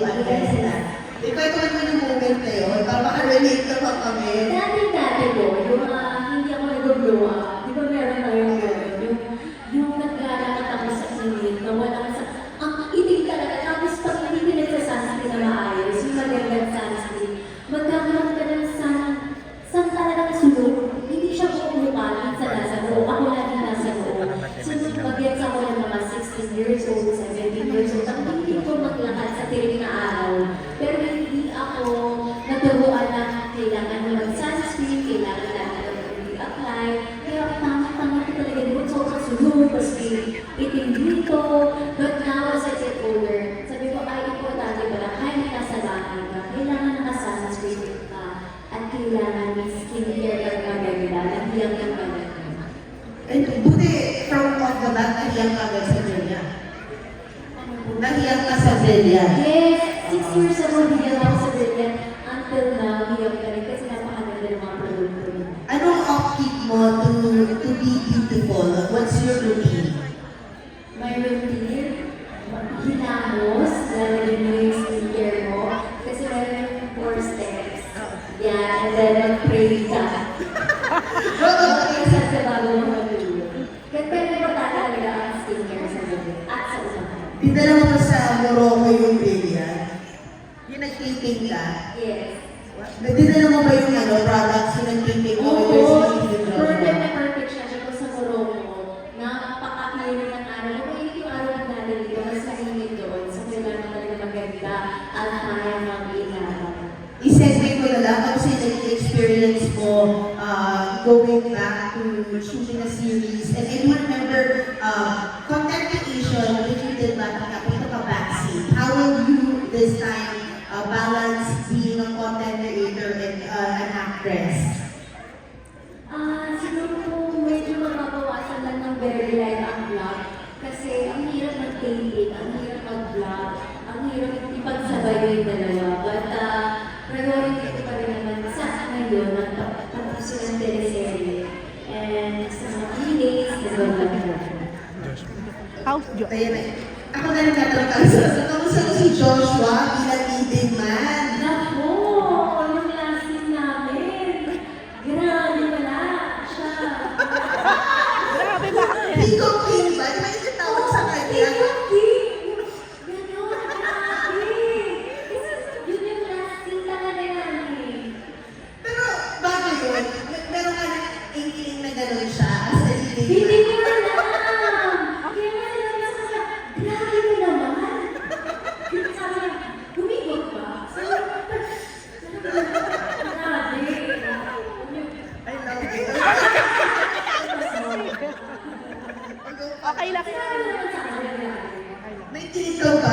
biruan guys na. Ikwento mo yung moment na yun, para makarelate na pa kami. Dati ko, yung hindi ako nag-blow up, di ba meron tayong gano'n? Yung naglalakad ako sa init, na walang sa... Ang itig talaga, tapos pag hindi ka nagsasanscreen na maayos, yung magandang sunscreen, magkakaroon ka ng sun talagang sunod. Hindi siya bumubukalit sa nasa loob. Ako lagi nasa loob. So, mag-gets ako ng mga 16 years old, 17 years old. Ang hindi ko maglakad sa tiring na araw. Pero hindi ako naturuan na kailangan mo mag-sunscreen, kailangan lahat ng i-apply. Kaya tama-tama ko talaga doon. Sobrang sunod, tapos may itim dito. But now, as I get older, sabi ko, ay, importante pala, kahit nasa bahay ka, kailangan naka-sunscreen ka. At kailangan may skincare ka magaganda, nabiyang ka magaganda. And buti, from off the bat, nahiyang ka agad sa Delia. Nahiyang ka sa Delia. Yes, 6 years ago, bigyan ako sa Brilliant. Until now, hiyang ka rin kasi napakaganda ng mga produkto. Anong off-keep mo to be beautiful? What's your routine? My routine, hinamos, lalagyan mo yung skincare mo. Kasi meron yung 4 steps. Yeah, and then mag-pray ka. Mag-pray sa bago mo matulog. Pero importante talaga ang skincare sa gabi at sa usapan. Dinala mo sa Morocco yung Delia. Yung nag-taping ka. Yes. Dinala mo ba yung products yung nag-taping mo? Perfect na perfect siya. Dito sa Morocco, napaka-clear ng araw. Kung mainit yung araw ng natin dito, mas mainit doon. So, kailangan talaga maganda at kaya ng ilaw. I-segue ko na lang kasi nag-experience mo going back to shooting a series. And I do remember content creation that you did back in the backseat. How will you this time balance being a content creator and an actress? Siguro po medyo mababawasan lang ng very light ang vlog. Kasi ang hirap mag-taping, ang hirap mag-vlog, ang hirap ipagsabay yung dalawa. But priority ko pa rin naman sa ngayon ang tapusin ng teleserye. And sa mga holidays, nag-vlog ko. House Joy. Kaya na, ako na lang tatanong sa kamusta mo si Joshua bilang leading man? Naku! Yung last scene namin. Grabe pala siya. Grabe ba? Pico King ba? Di ba yung tawag sa kanya? Yun yung last scene talaga namin. Pero bago yun, meron ka na ikiling na gano'n siya as a leading Hindi man. ko alam! Kaya nga sinabi ko sa grabe mo naman! Sabi niya, humigot ba? Sabi ko, grabe! I love you. Okay lang yan. May tinitaw ka